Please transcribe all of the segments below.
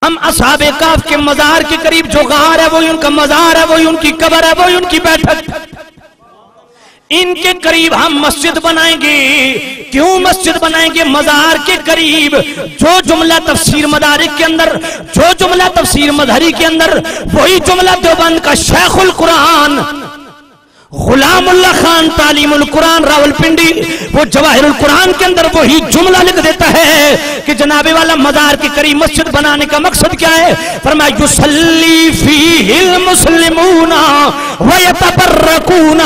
ہم اصحاب کہف کے مزار کے قریب جو غار ہے وہی ان کا مزار ہے، وہی ان کی قبر ہے، وہی ان کی بیٹھک، ان کے قریب ہم مسجد بنائیں گے۔ کیوں مسجد بنائیں گے؟ مزار کے قریب جو جملہ تفسیر مدارک کے اندر، جو جملہ تفسیر مظہری کے اندر، وہی جملہ دیوبند کا شیخ القرآن غلام اللہ خان تعلیم القرآن راولپنڈی وہ جواہر القرآن کے اندر وہی جملہ لکھ دیتا ہے کہ جناب والا مزار کے قریب مسجد بنانے کا مقصد کیا ہے؟ فرمایا یصلی فیہ المسلمون ویتبرکون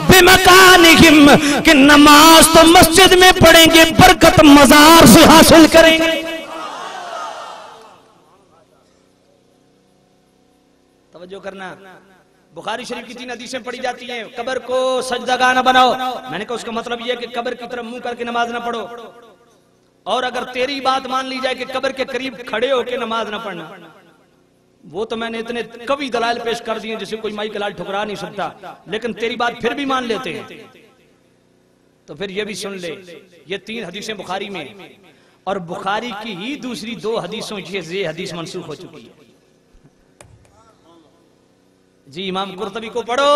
بمکانہم، کہ نماز تو مسجد میں پڑھیں گے، برکت مزار سے حاصل کریں گے۔ توجہ کرنا، بخاری شریف کی 3 حدیثیں پڑھی جاتی ہیں، قبر کو سجدہ نہ بناؤ۔ میں نے کہا اس کا مطلب یہ ہے کہ قبر کی طرف منہ کر کے نماز نہ پڑھو، اور اگر تیری بات مان لی جائے کہ قبر کے قریب کھڑے ہو کے نماز نہ پڑھنا، وہ تو میں نے اتنے قوی دلائل پیش کر دیے جسے کوئی مائی کلال ٹھکرا نہیں سکتا، لیکن تیری بات پھر بھی مان لیتے ہیں، تو پھر یہ بھی سن لے، یہ 3 حدیثیں بخاری میں، اور بخاری کی ہی دوسری 2 حدیثوں یہ حدیث منسوخ ہو چکی ہے۔ جی امام قرطبی کو پڑھو،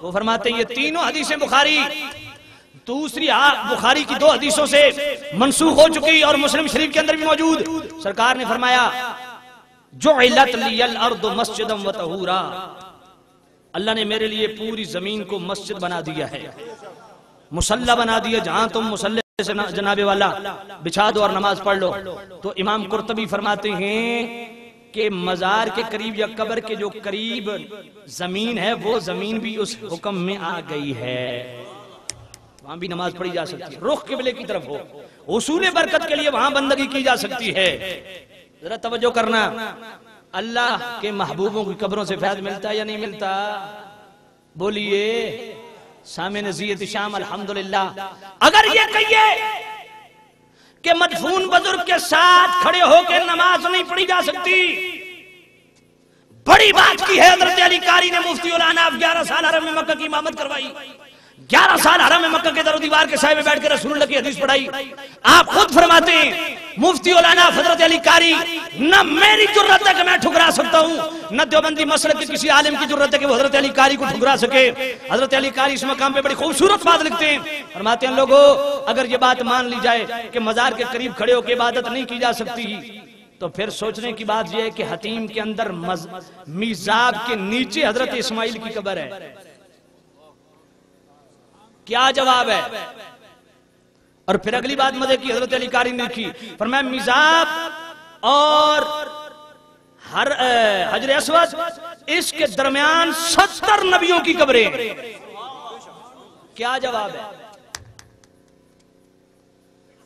وہ فرماتے ہیں یہ تینوں حدیثیں بخاری دوسری بخاری کی 2 حدیثوں سے منسوخ ہو چکی، اور مسلم شریف کے اندر بھی موجود۔ سرکار نے فرمایا جعلت لی الارض مسجدا وطہورا، اللہ نے میرے لیے پوری زمین کو مسجد بنا دیا ہے، مصلی بنا دیا، جہاں تم مصلی سے جناب والا بچھا دو اور نماز پڑھ لو۔ تو امام قرطبی فرماتے ہیں کہ مزار کے قریب یا قبر کے جو قریب زمین ہے وہ زمین بھی اس حکم میں آ گئی ہے، وہاں بھی نماز پڑھی جا سکتی ہے، رخ قبلے کی طرف ہو، حصول برکت کے لیے وہاں بندگی کی جا سکتی ہے۔ ذرا توجہ کرنا، اللہ کے محبوبوں کی قبروں سے فیض ملتا ہے یا نہیں ملتا؟ بولیے سامع نزیت شام الحمدللہ۔ اگر یہ کہیے کہ مدفون بزرگ کے ساتھ کھڑے ہو کے نماز نہیں پڑھی جا سکتی، بڑی بات کی ہے حضرت علی قاری نے مفتی الاناف 11 سال حرم مکہ کی امامت کروائی، 11 سال حرم مکہ کے در و دیوار کے سائے میں بیٹھ کے رسول اللہ کی حدیث پڑھائی۔ آپ خود فرماتے ہیں مفتی الاناف حضرت علی قاری، نہ میری جرت ہے کہ میں ٹھکرا سکتا ہوں، نہ دیوبندی مسلک کے کسی عالم کی جرت ہے کہ وہ حضرت علی قاری کو ٹھکرا سکے۔ حضرت علی قاری اس مقام پہ بڑی خوبصورت بات لکھتے ہیں، فرماتے ہیں لوگوں اگر یہ بات مان لی جائے کہ مزار کے قریب کھڑے ہو کے عبادت نہیں کی جا سکتی، تو پھر سوچنے کی بات یہ ہے کہ حتیم کے اندر میزاب کے نیچے حضرت اسماعیل کی قبر ہے، کیا جواب ہے؟ اور پھر اگلی بات مزے کی حضرت علی قاری نے لکھی، فرمایا میزاب اور حجر اسود اس کے درمیان 70 نبیوں کی قبریں، کیا جواب ہے؟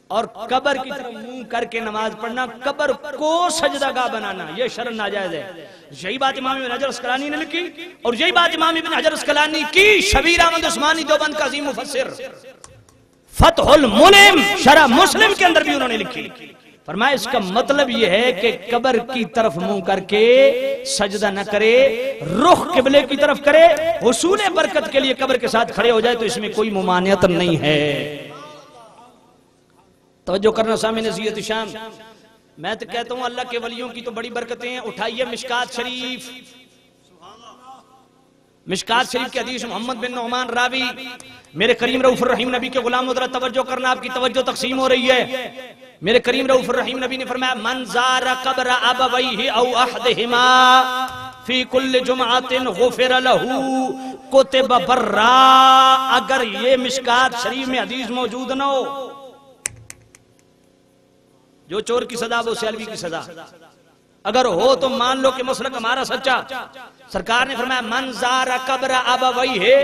اور قبر کی طرف منہ کر کے نماز پڑھنا، قبر کو سجدہ گاہ بنانا، یہ شرع ناجائز ہے۔ یہی بات امام ابن حجر اسقلانی نے لکھی، اور یہی بات امام ابن حجر اسقلانی کی شبیر احمد عثمانی دیوبند کا عظیم مفسر فتح المنعم شرح مسلم کے اندر بھی انہوں نے لکھی۔ فرمایا اس کا مطلب یہ ہے کہ قبر کی طرف منہ کر کے سجدہ نہ کرے، رخ قبلے کی طرف کرے، حصول برکت کے لیے قبر کے ساتھ کھڑے ہو جائے تو اس میں کوئی ممانعت نہیں ہے۔ توجہ کرنا سامع نزیت شام، میں تو کہتا ہوں اللہ کے ولیوں کی تو بڑی برکتیں ہیں۔ اٹھائیے مشکات شریف، مشکات شریف کی حدیث محمد بن نعمان راوی، میرے کریم رؤوف الرحیم نبی کے غلام ذرا توجہ کرنا، آپ کی توجہ تقسیم ہو رہی ہے۔ میرے کریم رؤوف الرحیم نبی نے فرمایا من زار قبر ابویہ او احدہما فی کل جمعۃ غفر لہ کتب برا۔ اگر یہ مشکات شریف میں حدیث موجود نہ ہو، جو چور کی سزا وہ سیلوی کی سزا، اگر ہو تو مان لو کہ مسلک ہمارا سچا۔ سرکار نے فرمایا من زار قبر ابویہ،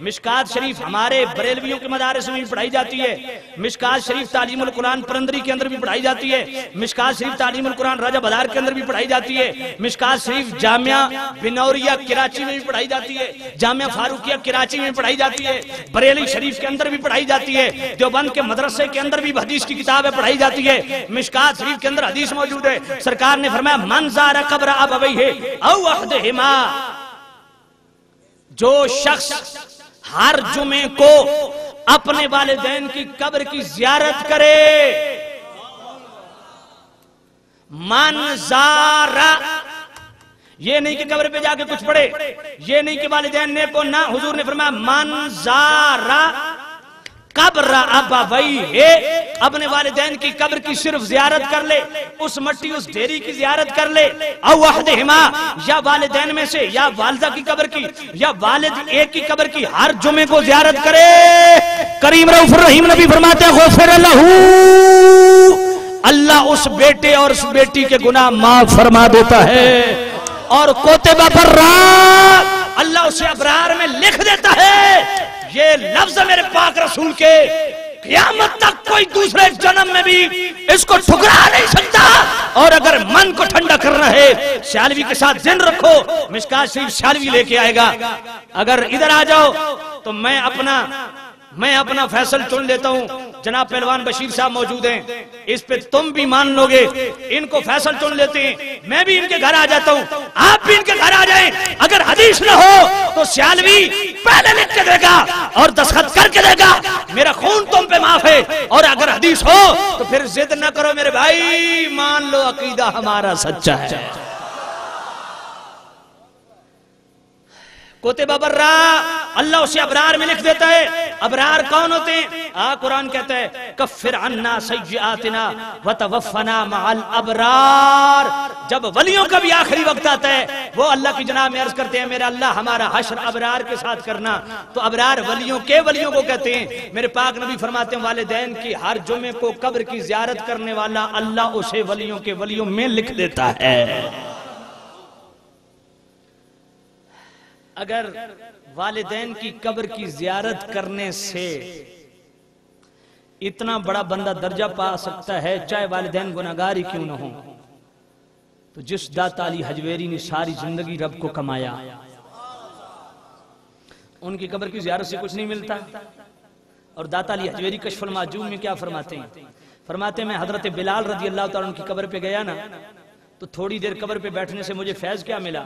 مشکات شریف ہمارے بریلویوں کے مدارس میں بھی پڑھائی جاتی ہے، مشکات شریف تعلیم القرآن پرندری کے اندر بھی پڑھائی جاتی ہے، مشکات شریف تعلیم القرآن راجہ بازار کے اندر بھی پڑھائی جاتی ہے، مشکات شریف جامعہ بنوریہ کراچی میں بھی پڑھائی جاتی ہے، جامعہ فاروقیہ کراچی میں بھی پڑھائی جاتی ہے، بریلی شریف کے اندر بھی پڑھائی جاتی ہے، دیوبند کے مدرسے کے اندر بھی حدیث کی کتاب ہے پڑھائی جاتی ہے، مشکات شریف کے اندر حدیث موجود ہے۔ سرکار نے فرمایا من زار قبر ابویہ او احدہما، جو شخص ہر جمعے کو اپنے والدین کی قبر کی زیارت کرے، من زارا، یہ نہیں کہ قبر پہ جا کے کچھ پڑھے، یہ نہیں کہ والدین نے کو نہ، حضور نے فرمایا من زارا قبر ابویہ، اپنے والدین کی قبر کی صرف زیارت کر لے، اس مٹی اس ڈھیری کی زیارت کر لے، او احدہما، یا والدین میں سے یا والدہ کی قبر کی یا والد ایک کی قبر کی ہر جمعے کو زیارت کرے، کریم رؤوف الرحیم نبی فرماتے ہیں غفر لہو، اللہ اس بیٹے اور اس بیٹی کے گناہ معاف فرما دیتا ہے، اور کوتب برات، اللہ اسے ابرار میں لکھ دیتا ہے۔ یہ لفظ میرے پاک رسول کے قیامت تک کوئی دوسرے جنم میں بھی اس کو ٹھکرا نہیں سکتا۔ اور اگر من کو ٹھنڈا کرنا ہے سیالوی کے ساتھ ذہن رکھو، مشکات شریف سیالوی لے کے آئے گا، اگر ادھر آ جاؤ تو میں اپنا فیصل چن لیتا ہوں، جناب پہلوان بشیر صاحب موجود ہیں، اس پہ تم بھی مان لو گے، ان کو فیصل چن لیتے ہیں، میں بھی ان کے گھر آ جاتا ہوں، آپ بھی ان کے گھر آ جائیں، اگر حدیث نہ ہو تو سیالوی پہلے لکھ کے دے گا اور دستخط کر کے دے گا میرا خون تم پہ معاف ہے، اور اگر حدیث ہو تو پھر ضد نہ کرو میرے بھائی، مان لو عقیدہ ہمارا سچا ہے۔ کوتب برا، اللہ اسے ابرار میں لکھ دیتا ہے۔ ابرار کون ہوتے ہیں؟ قرآن کہتا ہے کفر عنا سیئاتنا وتوفنا مع الابرار۔ جب ولیوں کا بھی آخری وقت آتا ہے وہ اللہ کی جناب میں عرض کرتے ہیں میرا اللہ ہمارا حشر ابرار کے ساتھ کرنا، تو ابرار ولیوں کو کہتے ہیں۔ میرے پاک نبی فرماتے ہیں والدین کی ہر جمعے کو قبر کی زیارت کرنے والا اللہ اسے ولیوں کے ولیوں میں لکھ دیتا ہے۔ اگر والدین کی قبر کی زیارت کرنے سے اتنا بڑا بندہ درجہ پا سکتا ہے چاہے والدین گناہگار ہی کیوں نہ ہوں، تو جس داتا علی حجویری نے ساری زندگی رب کو کمایا، ان کی قبر کی زیارت سے کچھ نہیں ملتا۔ اور داتا علی حجویری کشف المعجوب میں کیا فرماتے ہیں؟ فرماتے ہیں میں حضرت بلال رضی اللہ تعالیٰ عنہ کی قبر پہ گیا نا، تو تھوڑی دیر قبر پہ بیٹھنے سے مجھے فیض کیا ملا؟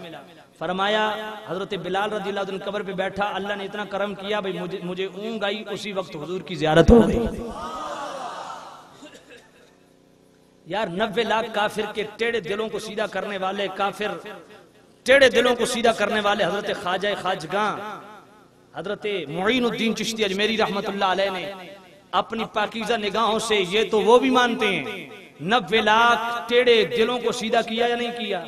فرمایا حضرت بلال رضی اللہ عنہ قبر پہ بیٹھا، اللہ نے اتنا کرم کیا بھئی مجھے اونگ آئی، اسی وقت حضور کی زیارت ہو گئی۔ یار 90 لاکھ کافر کے ٹیڑے دلوں کو سیدھا کرنے والے، ٹیڑے دلوں کو سیدھا کرنے والے حضرت خواجہ خواجگاں حضرت معین الدین چشتی اجمیری رحمت اللہ علیہ نے اپنی پاکیزہ نگاہوں سے، یہ تو وہ بھی مانتے ہیں، 90 لاکھ ٹیڑے دلوں کو سیدھا کیا یا نہیں کیا؟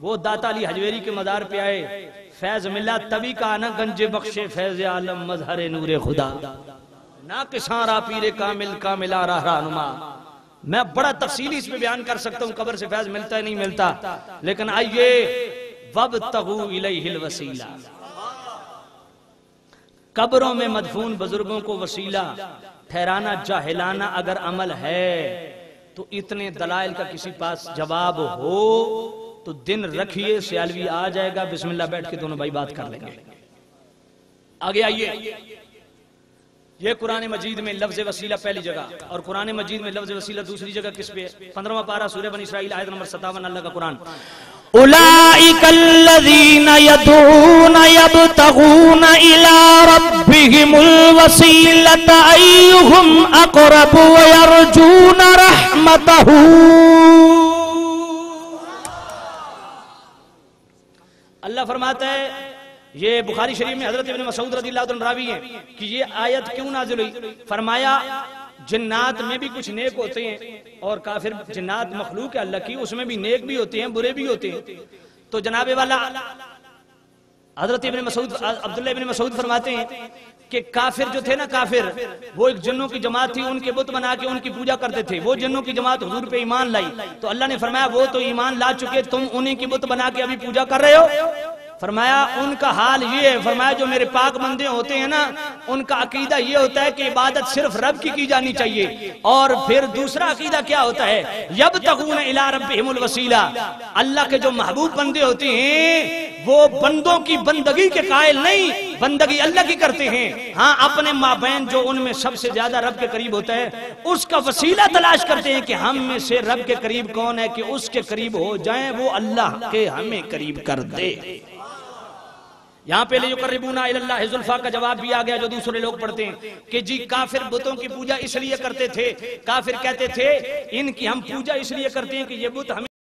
وہ داتا علی حجویری کے مزار پہ آئے، فیض ملا تبھی کہا نا گنج بخش فیض عالم مظہر نور خدا، نا کساں را پیر کامل راہ رہنما۔ میں بڑا تفصیلی اس پہ بیان کر سکتا ہوں قبر سے فیض ملتا ہے نہیں ملتا، لیکن آئیے وابتغوا الیہ الوسیلہ، قبروں میں مدفون بزرگوں کو وسیلہ ٹھہرانا جاہلانہ اگر عمل ہے تو اتنے دلائل کا کسی پاس جواب ہو تو دن رکھیے، سیالوی آ جائے گا، بسم اللہ بیٹھ کے دونوں بھائی بات کر لیں گے۔ آگے آئیے، یہ قرآن مجید میں لفظ وسیلہ پہلی جگہ، اور قرآن مجید میں لفظ وسیلہ دوسری جگہ کس پہ؟ 15واں پارہ سورہ بنی اسرائیل آیت نمبر 57، اللہ کا قرآن، اولئک الذین یدعون یبتغون الی ربہم الوسیلۃ ایہم اقرب ویرجون رحمتہ۔ اللہ فرماتا ہے، یہ بخاری شریف میں حضرت ابن مسعود رضی اللہ عنہ راوی ہیں کہ یہ آیت کیوں نازل ہوئی؟ فرمایا جنات میں بھی کچھ نیک ہوتے ہیں، اور کافر جنات مخلوق ہے اللہ کی، اس میں بھی نیک بھی ہوتے ہیں برے بھی ہوتے ہیں۔ تو جناب والا حضرت ابن مسعود عبداللہ ابن مسعود فرماتے ہیں کہ کافر جو تھے نا، کافر وہ ایک جنوں کی جماعت تھی، ان کے بت بنا کے ان کی پوجا کرتے تھے، وہ جنوں کی جماعت حضور پہ ایمان لائی، تو اللہ نے فرمایا وہ تو ایمان لا چکے، تم انہی کی بت بنا کے ابھی پوجا کر رہے ہو؟ فرمایا ان کا حال یہ ہے، فرمایا جو میرے پاک بندے ہوتے ہیں نا ان کا عقیدہ یہ ہوتا ہے کہ عبادت صرف رب کی جانی چاہیے، اور پھر دوسرا عقیدہ کیا ہوتا ہے؟ یبتغون الی ربہم الوسیلہ، اللہ کے جو محبوب بندے ہوتے ہیں وہ بندوں کی بندگی کے قائل نہیں، بندگی اللہ کی کرتے ہیں، ہاں اپنے مابین جو ان میں سب سے زیادہ رب کے قریب ہوتا ہے اس کا وسیلہ تلاش کرتے ہیں کہ ہم میں سے رب کے قریب کون ہے کہ اس کے قریب ہو جائیں، وہ اللہ کے ہمیں قریب کر دے۔ یہاں پہ لیقربونا الی اللہ زلفا کا جواب بھی آ گیا جو دوسرے لوگ پڑھتے ہیں کہ جی کافر بتوں کی پوجا اس لیے کرتے تھے، کافر کہتے تھے ان کی ہم پوجا اس لیے کرتے ہیں کہ یہ بت ہمیں